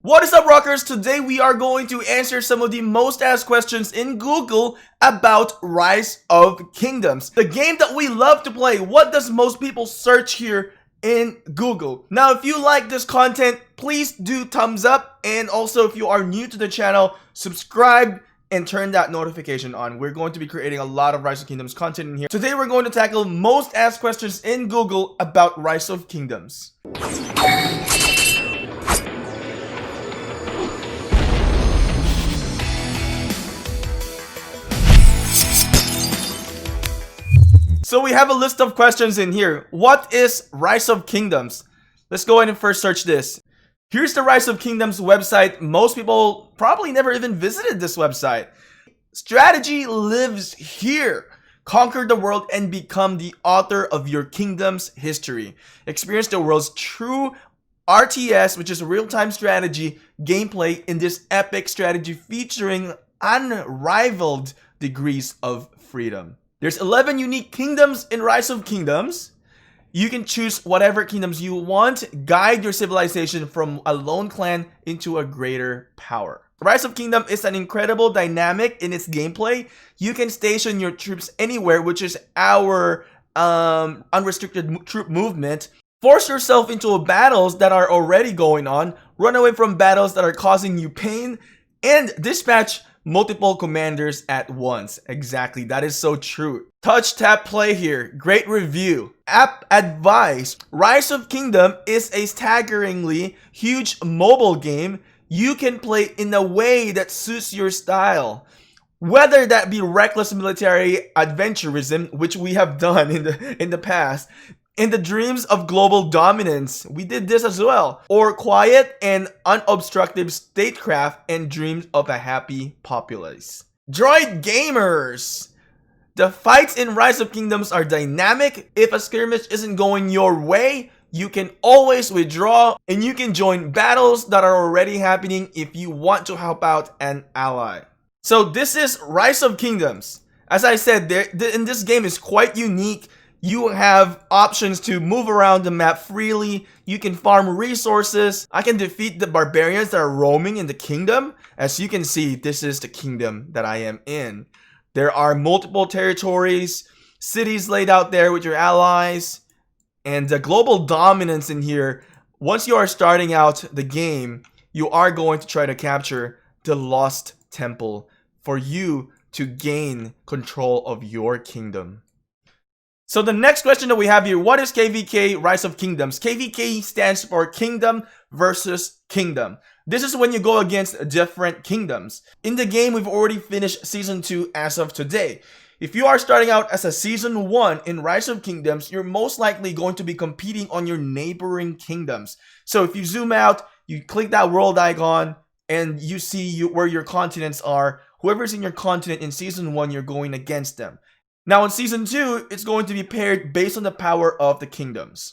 What is up, rockers? Today we are going to answer some of the most asked questions in Google about Rise of Kingdoms, the game that we love to play. What does most people search here in Google? Now, if you like this content, please do thumbs up, and also if you are new to the channel, subscribe and turn that notification on. We're going to be creating a lot of Rise of Kingdoms content in here. Today we're going to tackle most asked questions in Google about Rise of Kingdoms. So we have a list of questions in here. What is Rise of Kingdoms? Let's go ahead and first search this. Here's the Rise of Kingdoms website. Most people probably never even visited this website. Strategy lives here. Conquer the world and become the author of your kingdom's history. Experience the world's true RTS, which is real-time strategy gameplay in this epic strategy featuring unrivaled degrees of freedom. There's 11 unique kingdoms in Rise of Kingdoms. You can choose whatever kingdoms you want. Guide your civilization from a lone clan into a greater power. Rise of Kingdom is an incredible dynamic in its gameplay. You can station your troops anywhere, which is our unrestricted troop movement. Force yourself into battles that are already going on. Run away from battles that are causing you pain. And dispatch multiple commanders at once. Exactly, that is so true. Touch, tap, play here. Great review. App advice. Rise of Kingdom is a staggeringly huge mobile game you can play in a way that suits your style. Whether that be reckless military adventurism, which we have done in the past, in the dreams of global dominance, we did this as well, or quiet and unobstructed statecraft and dreams of a happy populace. Droid gamers! The fights in Rise of Kingdoms are dynamic. If a skirmish isn't going your way, you can always withdraw and you can join battles that are already happening if you want to help out an ally. So this is Rise of Kingdoms. As I said, in this game is quite unique. You have options to move around the map freely. You can farm resources. I can defeat the barbarians that are roaming in the kingdom. As you can see, this is the kingdom that I am in. There are multiple territories, cities laid out there with your allies, and the global dominance in here. Once you are starting out the game, you are going to try to capture the Lost Temple for you to gain control of your kingdom. So the next question that we have here, what is KVK Rise of Kingdoms? KVK stands for Kingdom versus Kingdom. This is when you go against different kingdoms. In the game, we've already finished Season 2 as of today. If you are starting out as a Season 1 in Rise of Kingdoms, you're most likely going to be competing on your neighboring kingdoms. So if you zoom out, you click that world icon, and you see where your continents are. Whoever's in your continent in Season 1, you're going against them. Now in Season 2, it's going to be paired based on the power of the kingdoms.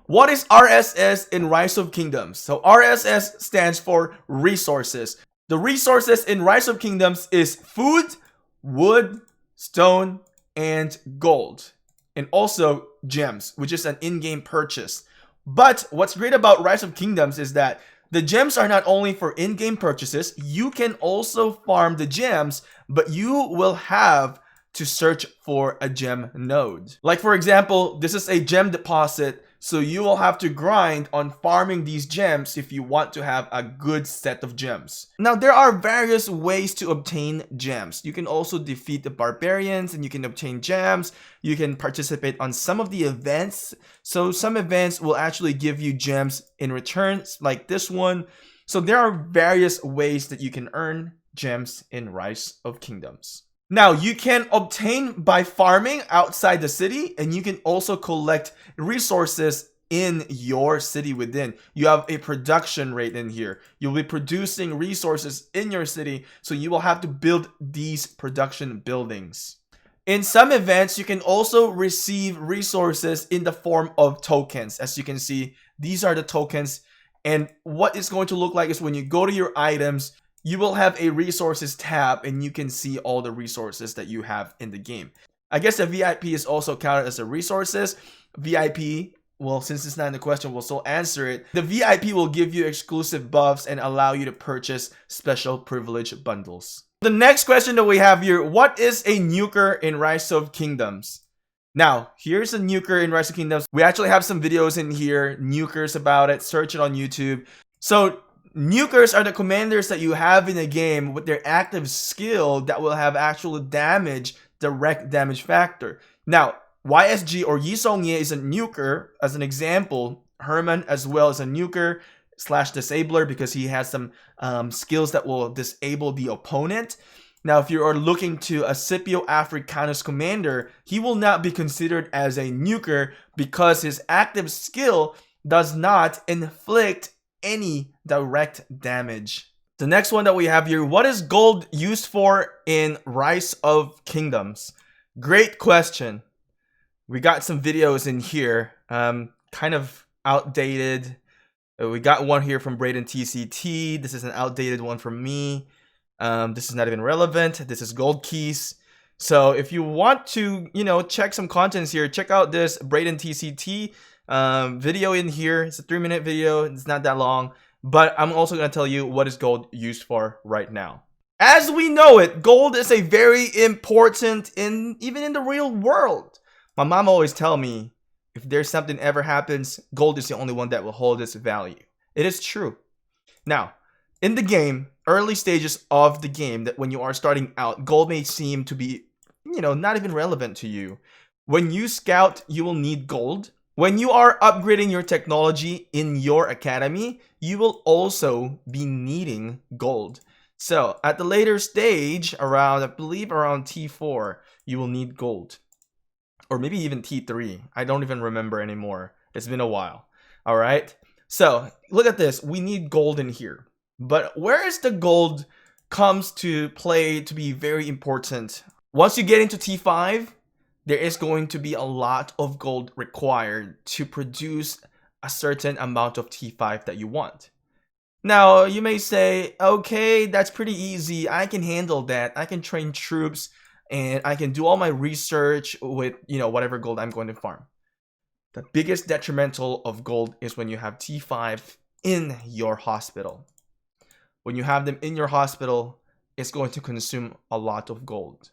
What is RSS in Rise of Kingdoms? So RSS stands for resources. The resources in Rise of Kingdoms is food, wood, stone, and gold. And also gems, which is an in-game purchase. But what's great about Rise of Kingdoms is that the gems are not only for in-game purchases, you can also farm the gems, but you will have to search for a gem node. Like for example, this is a gem deposit, so you will have to grind on farming these gems if you want to have a good set of gems. Now there are various ways to obtain gems. You can also defeat the barbarians and you can obtain gems. You can participate on some of the events. So some events will actually give you gems in return, like this one. So there are various ways that you can earn gems in Rise of Kingdoms. Now, you can obtain by farming outside the city, and you can also collect resources in your city within. You have a production rate in here. You'll be producing resources in your city, so you will have to build these production buildings. In some events, you can also receive resources in the form of tokens. As you can see, these are the tokens, and what it's going to look like is when you go to your items, you will have a resources tab and you can see all the resources that you have in the game. I guess the VIP is also counted as a resources. VIP well, since it's not in the question, we'll still answer it. The VIP will give you exclusive buffs and allow you to purchase special privilege bundles. The next question that we have here, what is a nuker in Rise of Kingdoms? Now, here's a nuker in Rise of Kingdoms. We actually have some videos in here, nukers about it. Search it on YouTube. So, nukers are the commanders that you have in a game with their active skill that will have actual damage, direct damage factor. Now, YSG or Yi Song-ye is a nuker. As an example, Herman as well as a nuker / disabler because he has some skills that will disable the opponent. Now, if you are looking to a Scipio Africanus commander, he will not be considered as a nuker because his active skill does not inflict any direct damage. The next one that we have here, what is gold used for in Rise of Kingdoms? Great question. We got some videos in here, kind of outdated. We got one here from Braden TCT. This is an outdated one from me. This is not even relevant. This is gold keys. So if you want to, check some contents here, check out this Braden TCT video in here. It's a 3-minute video. It's not that long, but I'm also going to tell you what is gold used for right now. As we know it, gold is a very important even in the real world. My mom always tell me, if there's something ever happens, gold is the only one that will hold its value. It is true. Now, in the game, early stages of the game, that when you are starting out, gold may seem to be, not even relevant to you. When you scout, you will need gold. When you are upgrading your technology in your academy, you will also be needing gold. So, at the later stage, I believe around T4, you will need gold. Or maybe even T3. I don't even remember anymore. It's been a while. All right. So look at this. We need gold in here. But where is the gold comes to play to be very important? Once you get into T5, there is going to be a lot of gold required to produce a certain amount of T5 that you want. Now, you may say, okay, that's pretty easy. I can handle that. I can train troops. And I can do all my research with, whatever gold I'm going to farm. The biggest detrimental of gold is when you have T5 in your hospital. When you have them in your hospital, it's going to consume a lot of gold.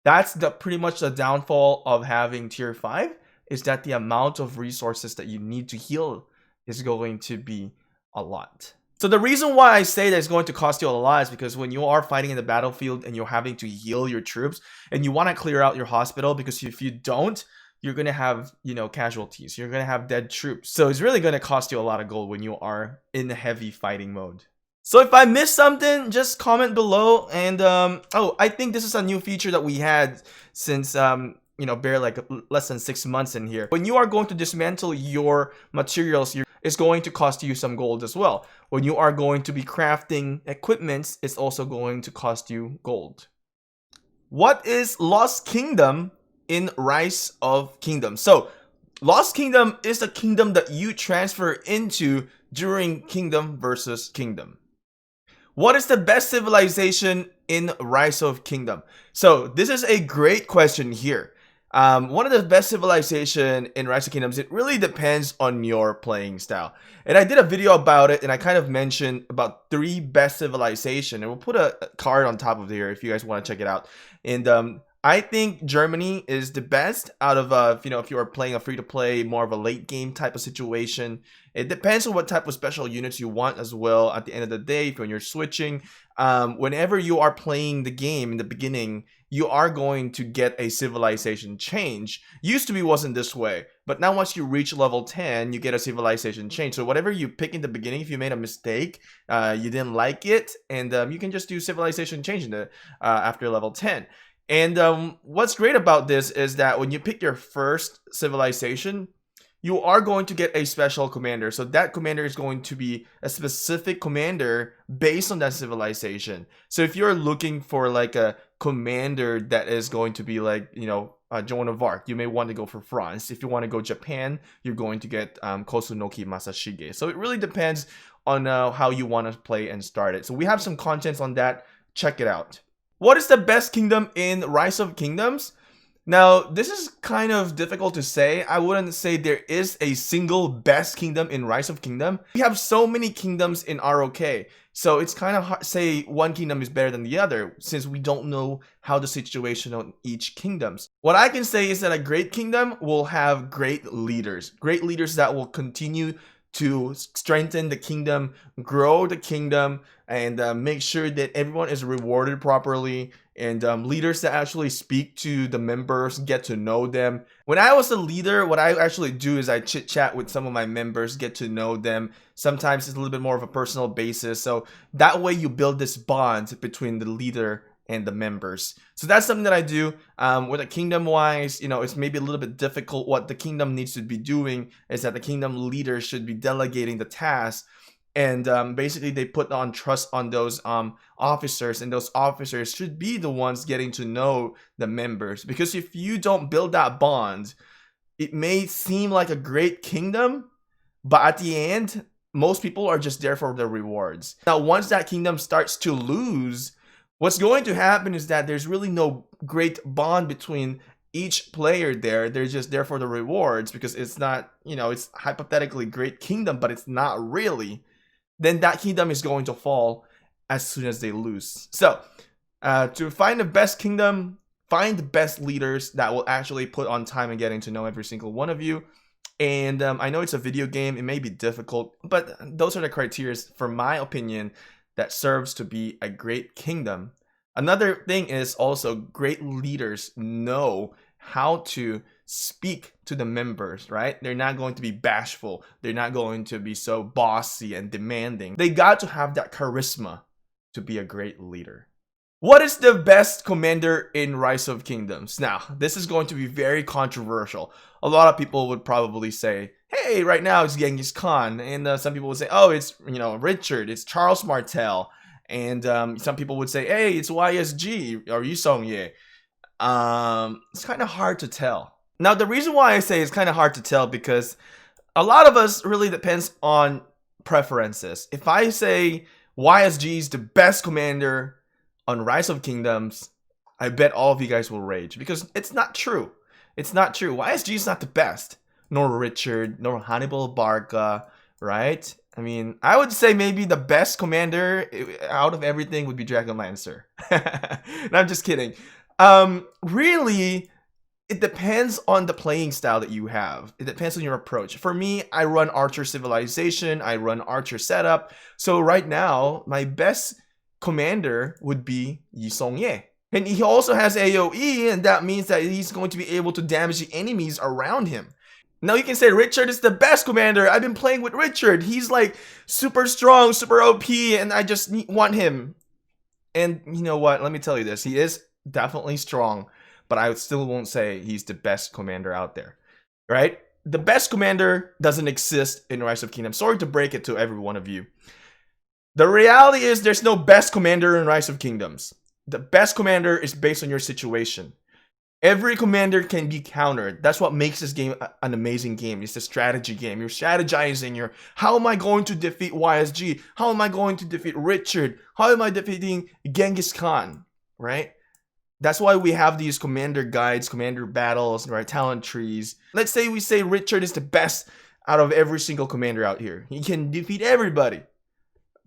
That's pretty much the downfall of having tier 5, is that the amount of resources that you need to heal is going to be a lot. So the reason why I say that it's going to cost you a lot is because when you are fighting in the battlefield and you're having to heal your troops and you want to clear out your hospital, because if you don't, you're going to have, casualties. You're going to have dead troops. So it's really going to cost you a lot of gold when you are in the heavy fighting mode. So if I missed something, just comment below. And I think this is a new feature that we had since barely like less than 6 months in here. When you are going to dismantle your materials, it's going to cost you some gold as well. When you are going to be crafting equipments, it's also going to cost you gold. What is Lost Kingdom in Rise of Kingdoms? So Lost Kingdom is the kingdom that you transfer into during Kingdom versus Kingdom. What is the best civilization in Rise of Kingdom? So this is a great question here. One of the best civilization in Rise of Kingdoms, it really depends on your playing style. And I did a video about it, and I kind of mentioned about 3 best civilization, and we'll put a card on top of here if you guys want to check it out. And I think Germany is the best out of if you are playing a free-to-play, more of a late game type of situation. It depends on what type of special units you want as well. At the end of the day, when you're switching, whenever you are playing the game in the beginning, you are going to get a civilization change. Used to be wasn't this way, but now once you reach level 10, you get a civilization change. So whatever you pick in the beginning, if you made a mistake, you didn't like it, and you can just do civilization change in the after level 10. And what's great about this is that when you pick your first civilization, you are going to get a special commander. So that commander is going to be a specific commander based on that civilization. So if you're looking for like a commander that is going to be like, Joan of Arc, you may want to go for France. If you want to go Japan, you're going to get Kosunoki Masashige. So it really depends on how you want to play and start it. So we have some contents on that. Check it out. What is the best kingdom in Rise of Kingdoms? Now, this is kind of difficult to say. I wouldn't say there is a single best kingdom in Rise of Kingdom. We have so many kingdoms in RoK, so it's kind of hard to say one kingdom is better than the other since we don't know how the situation on each kingdoms. What I can say is that a great kingdom will have great leaders that will continue to strengthen the kingdom, grow the kingdom, and make sure that everyone is rewarded properly, and leaders that actually speak to the members, get to know them. When I was a leader, what I actually do is I chit chat with some of my members, get to know them. Sometimes it's a little bit more of a personal basis, so that way you build this bond between the leader and the members. So that's something that I do. With a kingdom wise, you know, it's maybe a little bit difficult. What the kingdom needs to be doing is that the kingdom leader should be delegating the task, and basically they put on trust on those officers, and those officers should be the ones getting to know the members. Because if you don't build that bond, it may seem like a great kingdom, but at the end, most people are just there for the rewards. Now, once that kingdom starts to lose, what's going to happen is that there's really no great bond between each player there. They're just there for the rewards because it's not, you know, it's hypothetically great kingdom, but it's not really. Then that kingdom is going to fall as soon as they lose. So, to find the best kingdom, find the best leaders that will actually put on time and getting to know every single one of you. And I know it's a video game, it may be difficult, but those are the criteria, for my opinion, that serves to be a great kingdom. Another thing is also great leaders know how to speak to the members, right? They're not going to be bashful. They're not going to be so bossy and demanding. They got to have that charisma to be a great leader. What is the best commander in Rise of Kingdoms? Now, this is going to be very controversial. A lot of people would probably say, hey, right now it's Genghis Khan. And some people would say, oh, it's, you know, Richard, it's Charles Martel. And some people would say, hey, it's YSG or Yi Song-ye. It's kind of hard to tell. Now, the reason why I say it's kind of hard to tell because a lot of us really depends on preferences. If I say YSG is the best commander on Rise of Kingdoms, I bet all of you guys will rage because it's not true. It's not true. YSG is not the best. Nor Richard, nor Hannibal Barca, right? I mean, I would say maybe the best commander out of everything would be Dragonlancer. No, I'm just kidding. Really, it depends on the playing style that you have. It depends on your approach. For me, I run Archer Civilization. I run Archer Setup. So right now, my best commander would be Yi Song-ye. And he also has AoE, and that means that he's going to be able to damage the enemies around him. Now you can say Richard is the best commander. I've been playing with Richard. He's like super strong, super OP, and I just want him. And you know what? Let me tell you this. He is definitely strong, but I still won't say he's the best commander out there, right? The best commander doesn't exist in Rise of Kingdoms. Sorry to break it to every one of you. The reality is there's no best commander in Rise of Kingdoms. The best commander is based on your situation. Every commander can be countered. That's what makes this game an amazing game. It's a strategy game. You're strategizing. How am I going to defeat YSG? How am I going to defeat Richard? How am I defeating Genghis Khan? Right? That's why we have these commander guides, commander battles, right? Talent trees. Let's say we say Richard is the best out of every single commander out here. He can defeat everybody.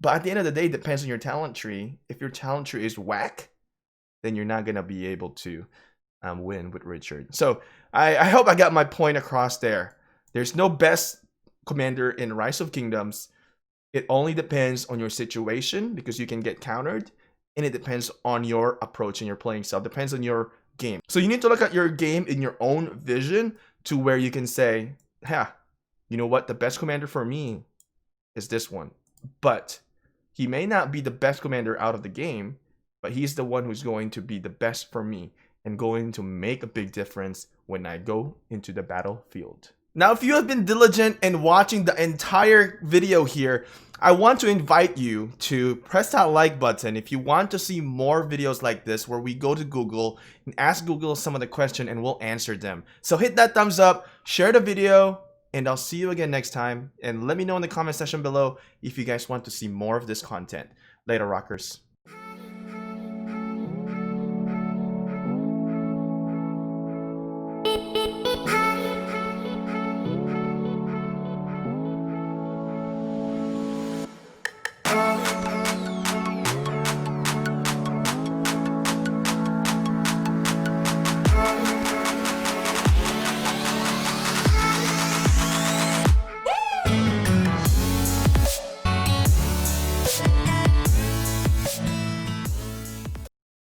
But at the end of the day, it depends on your talent tree. If your talent tree is whack, then you're not going to be able to win with Richard. So I hope I got my point across there. There's no best commander in Rise of Kingdoms. It only depends on your situation because you can get countered, and it depends on your approach and your playing style. It depends on your game. So you need to look at your game in your own vision to where you can say, yeah, you know what? The best commander for me is this one. But he may not be the best commander out of the game, but he's the one who's going to be the best for me and going to make a big difference when I go into the battlefield. Now, if you have been diligent in watching the entire video here, I want to invite you to press that like button if you want to see more videos like this where we go to Google and ask Google some of the questions and we'll answer them. So hit that thumbs up, share the video, and I'll see you again next time. And let me know in the comment section below if you guys want to see more of this content. Later, rockers.